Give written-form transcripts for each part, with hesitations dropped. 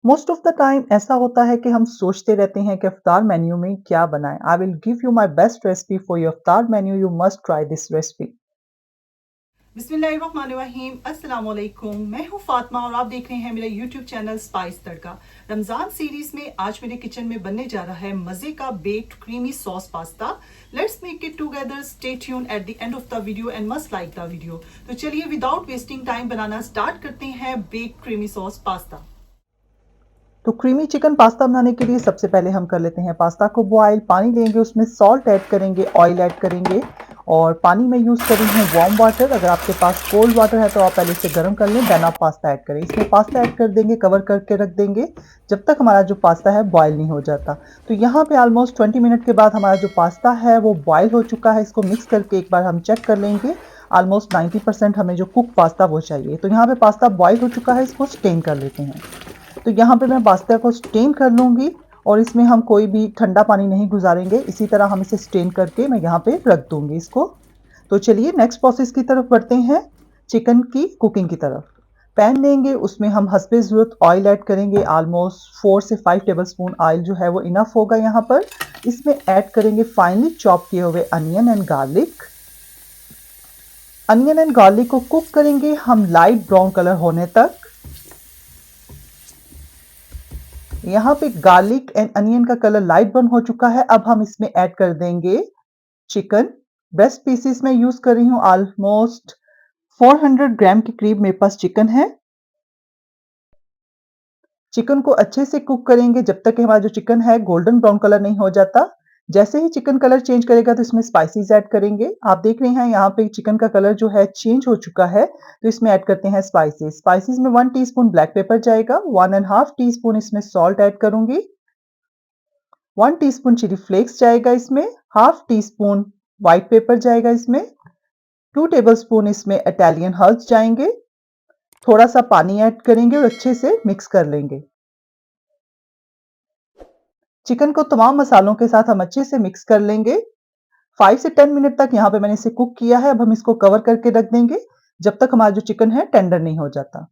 Most of the time ऐसा होता है कि हम सोचते रहते हैं कि इफ्तार मेन्यू में क्या बनाएं। I will give you my best recipe for your iftar menu. You must try this recipe. बिस्मिल्लाहिर्रहमानिर्रहीम अस्सलाम वालेकुम। मैं हूं फातिमा और आप देख रहे हैं मेरा यूट्यूब चैनल स्पाइस तड़का। रमजान सीरीज में आज मेरे किचन में बनने जा रहा है मजे का baked creamy sauce pasta. Let's make it together. Stay tune at the end of the video and must like the video. तो चलिए विदाउट वेस्टिंग टाइम बनाना स्टार्ट करते हैं बेक्ड क्रीमी सॉस पास्ता। तो क्रीमी चिकन पास्ता बनाने के लिए सबसे पहले हम कर लेते हैं पास्ता को बॉयल। पानी लेंगे, उसमें सॉल्ट ऐड करेंगे, ऑयल ऐड करेंगे और पानी में यूज़ कर रही हूँ वार्म वाटर। अगर आपके पास कोल्ड वाटर है तो आप पहले इसे गर्म कर लें, देन आप पास्ता ऐड करें। इसमें पास्ता ऐड कर देंगे, कवर करके रख देंगे जब तक हमारा जो पास्ता है बॉयल नहीं हो जाता। तो यहाँ पे ऑलमोस्ट 20 मिनट के बाद हमारा जो पास्ता है वो बॉयल हो चुका है। इसको मिक्स करके एक बार हम चेक कर लेंगे। ऑलमोस्ट 90% हमें जो कुक पास्ता वो चाहिए। तो यहाँ पे पास्ता बॉयल हो चुका है, इसको स्टेन कर लेते हैं। तो यहाँ पे मैं पास्ता को स्टेन कर लूँगी और इसमें हम कोई भी ठंडा पानी नहीं गुजारेंगे। इसी तरह हम इसे स्टेन करके मैं यहाँ पे रख दूँगी इसको। तो चलिए नेक्स्ट प्रोसेस की तरफ बढ़ते हैं, चिकन की कुकिंग की तरफ। पैन लेंगे, उसमें हम हस्बे ज़रूरत ऑयल ऐड करेंगे। ऑलमोस्ट 4 से 5 टेबलस्पून ऑयल जो है वो इनफ होगा यहाँ पर। इसमें ऐड करेंगे फाइनली चॉप किए हुए onion and garlic. Onion and garlic को कुक करेंगे हम लाइट ब्राउन कलर होने तक। यहाँ पे गार्लिक एंड अनियन का कलर लाइट ब्राउन हो चुका है। अब हम इसमें ऐड कर देंगे चिकन। ब्रेस्ट पीसेस में यूज कर रही हूँ। ऑलमोस्ट 400 ग्राम के करीब मेरे पास चिकन है। चिकन को अच्छे से कुक करेंगे जब तक कि हमारा जो चिकन है गोल्डन ब्राउन कलर नहीं हो जाता। जैसे ही चिकन कलर चेंज करेगा तो इसमें स्पाइसेस ऐड करेंगे। आप देख रहे हैं यहाँ पे चिकन का कलर जो है चेंज हो चुका है। तो इसमें ऐड करते हैं स्पाइसेस। स्पाइसेस में 1 टीस्पून ब्लैक पेपर जाएगा, 1 एंड हाफ टीस्पून इसमें सॉल्ट ऐड करूंगी, 1 टीस्पून चिली फ्लेक्स जाएगा इसमें, half tea spoon white paper जाएगा इसमें, 2 टेबलस्पून इसमें इटालियन हर्ब्स जाएंगे। थोड़ा सा पानी ऐड करेंगे और अच्छे से मिक्स कर लेंगे। चिकन को तमाम मसालों के साथ हम अच्छे से मिक्स कर लेंगे। 5 से 10 मिनट तक यहाँ पे मैंने इसे कुक किया है। अब हम इसको कवर करके रख देंगे जब तक हमारा जो चिकन है टेंडर नहीं हो जाता।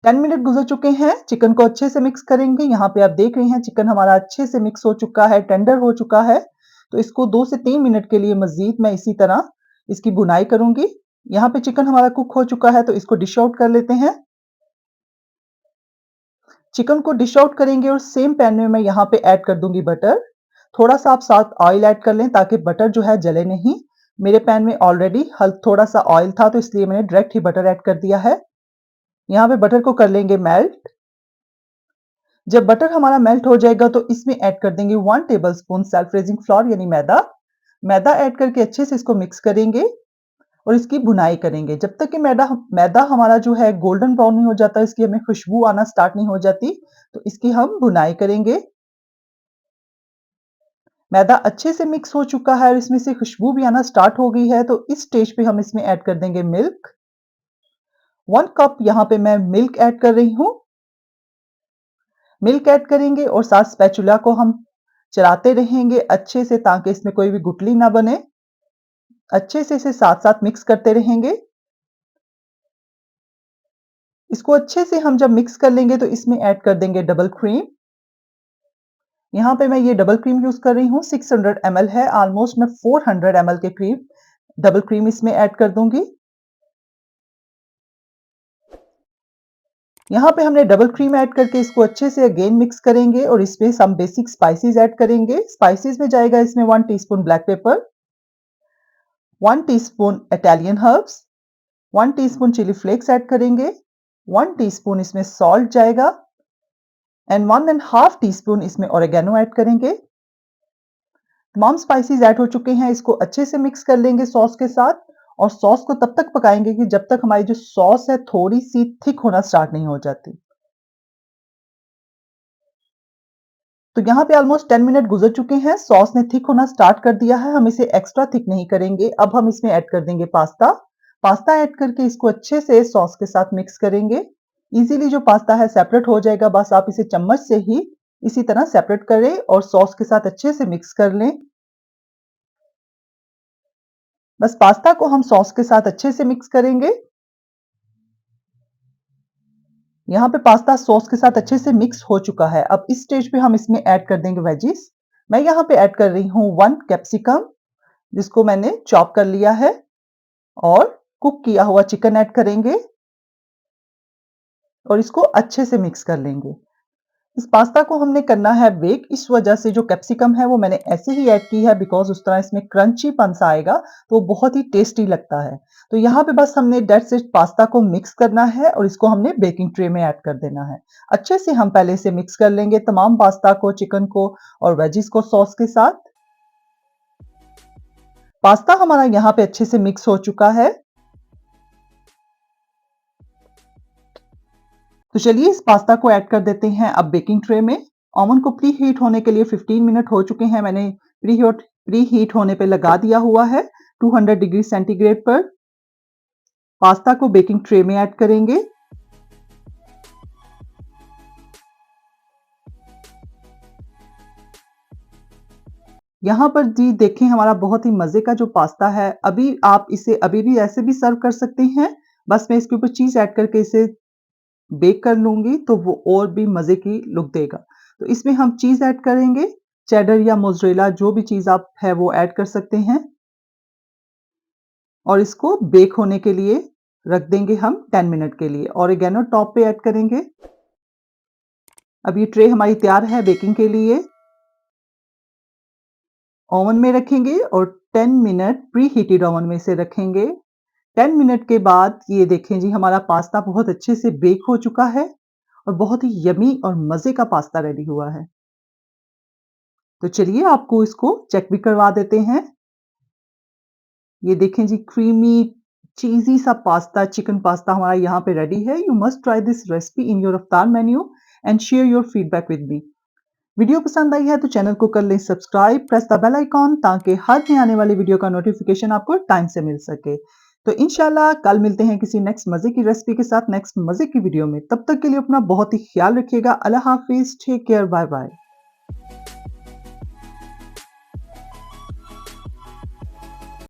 10 मिनट गुजर चुके हैं, चिकन को अच्छे से मिक्स करेंगे। यहाँ पे आप देख रहे हैं चिकन हमारा अच्छे से मिक्स हो चुका है, टेंडर हो चुका है। तो इसको 2 से 3 मिनट के लिए मजीद मैं इसी तरह इसकी भुनाई करूंगी। यहाँ पे चिकन हमारा कुक हो चुका है तो इसको डिश आउट कर लेते हैं। चिकन को डिश आउट करेंगे और सेम पैन में मैं यहाँ पे ऐड कर दूंगी बटर। थोड़ा सा आप साथ ऑयल ऐड कर लें ताकि बटर जो है जले नहीं। मेरे पैन में ऑलरेडी थोड़ा सा ऑयल था तो इसलिए मैंने डायरेक्ट ही बटर ऐड कर दिया है। यहाँ पे बटर को कर लेंगे मेल्ट। जब बटर हमारा मेल्ट हो जाएगा तो इसमें ऐड कर देंगे 1 टेबलस्पून सेल्फ रेजिंग फ्लोर यानी मैदा। मैदा ऐड करके अच्छे से इसको मिक्स करेंगे और इसकी भुनाई करेंगे जब तक कि मैदा मैदा हमारा जो है गोल्डन ब्राउन नहीं हो जाता, इसकी हमें खुशबू आना स्टार्ट नहीं हो जाती। तो इसकी हम भुनाई करेंगे। मैदा अच्छे से मिक्स हो चुका है और इसमें से खुशबू भी आना स्टार्ट हो गई है। तो इस स्टेज पे हम इसमें ऐड कर देंगे मिल्क। 1 कप यहाँ पे मैं मिल्क ऐड कर रही हूँ। मिल्क ऐड करेंगे और साथ स्पैचुला को हम चलाते रहेंगे अच्छे से ताकि इसमें कोई भी गुठली ना बने। अच्छे से इसे साथ-साथ मिक्स करते रहेंगे। इसको अच्छे से हम जब मिक्स कर लेंगे तो इसमें ऐड कर देंगे डबल क्रीम। यहाँ पे मैं ये डबल क्रीम यूज़ कर रही हूँ, 600 ml है। ऑलमोस्ट मैं 400 ml के करीब डबल क्रीम इसमें ऐड कर दूँगी। यहाँ पे हमने डबल क्रीम ऐड करके इसको अच्छे से अगेन मिक्स करेंगे और इसमें सम बेसिक स्पाइसेस ऐड करेंगे। स्पाइसेस में जाएगा इसमें 1 teaspoon black pepper, 1 teaspoon Italian herbs, 1 teaspoon chili flakes add करेंगे, 1 टीस्पून इसमें सॉल्ट जाएगा एंड 1 एंड हाफ टीस्पून इसमें ओरिगेनो ऐड करेंगे। तमाम स्पाइसेस ऐड हो चुके हैं। इसको अच्छे से मिक्स कर लेंगे सॉस के साथ और सॉस को तब तक पकाएंगे कि जब तक हमारी जो सॉस है थोड़ी सी थिक होना स्टार्ट नहीं हो जाती। तो यहाँ पे ऑलमोस्ट 10 मिनट गुजर चुके हैं। सॉस ने थिक होना स्टार्ट कर दिया है। हम इसे एक्स्ट्रा थिक नहीं करेंगे। अब हम इसमें ऐड कर देंगे पास्ता। पास्ता ऐड करके इसको अच्छे से सॉस के साथ मिक्स करेंगे। इजीली जो पास्ता है सेपरेट हो जाएगा। बस आप इसे चम्मच से ही इसी तरह सेपरेट करें और सॉस के साथ अच्छे से मिक्स कर लें। बस पास्ता को हम सॉस के साथ अच्छे से मिक्स करेंगे। यहाँ पे पास्ता सॉस के साथ अच्छे से मिक्स हो चुका है। अब इस स्टेज पे हम इसमें ऐड कर देंगे वेजिस। मैं यहाँ पे ऐड कर रही हूँ 1 कैप्सिकम, जिसको मैंने चॉप कर लिया है, और कुक किया हुआ चिकन ऐड करेंगे और इसको अच्छे से मिक्स कर लेंगे। इस पास्ता को हमने करना है बेक, इस वजह से जो कैप्सिकम है वो मैंने ऐसे ही ऐड की है, बिकॉज़ उस तरह इसमें क्रंचीपन सा आएगा तो बहुत ही टेस्टी लगता है। तो यहाँ पे बस हमने दैट्स इट, पास्ता को मिक्स करना है और इसको हमने बेकिंग ट्रे में ऐड कर देना है। अच्छे से हम पहले से मिक्स कर लेंगे तमाम पास्ता को, चिकन को और वेजिस को सॉस के साथ। पास्ता हमारा यहाँ पे अच्छे से मिक्स हो चुका है। तो चलिए इस पास्ता को ऐड कर देते हैं अब बेकिंग ट्रे में। ओवन को प्री हीट होने के लिए 15 मिनट हो चुके हैं। मैंने प्री हीट होने पे लगा दिया हुआ है 200 डिग्री सेंटीग्रेड पर। पास्ता को बेकिंग ट्रे में ऐड करेंगे। यहाँ पर जी देखें, हमारा बहुत ही मज़े का जो पास्ता है, अभी आप इसे अभी भी ऐसे भी सर्व कर सकते हैं। बस मैं इसके ऊपर चीज़ ऐड करके इसे बेक कर लूँगी तो वो और भी मज़े की लुक देगा। तो इसमें हम चीज़ ऐड करेंगे, चेडर या मोज़रेला जो भी चीज़ आप है वो ऐड कर सकते हैं, और इसको बेक होने के लिए रख देंगे हम 10 मिनट के लिए। ऑरिगेनो टॉप पे ऐड करेंगे। अब ये ट्रे हमारी तैयार है बेकिंग के लिए। ओवन में रखेंगे और 10 मिनट प्री हीटेड ओवन में इसे रखेंगे। 10 मिनट के बाद ये देखें जी, हमारा पास्ता बहुत अच्छे से बेक हो चुका है और बहुत ही यम्मी और मज़े का पास्ता रेडी हुआ है। तो चलिए आपको इसको चेक भी करवा देते हैं। ये देखें जी, क्रीमी चीज़ी सा पास्ता, चिकन पास्ता हमारा यहाँ पे रेडी है। You must try this recipe in your avatar menu and share your feedback with me. Video पसंद आई है तो चैनल को कर लें subscribe, press the bell icon ताकि हर नई आने वाली वीडियो का नोटिफिकेशन आपको टाइम से मिल सके। तो इंशाल्लाह कल मिलते हैं किसी नेक्स्ट मज़े की रेसिपी के साथ, नेक्स्ट मज़े की वीडियो में। तब तक के लिए अपना बहुत ही ख्याल रखिएगा। अल्लाह हाफ़िज़, टेक केयर, बाय बाय।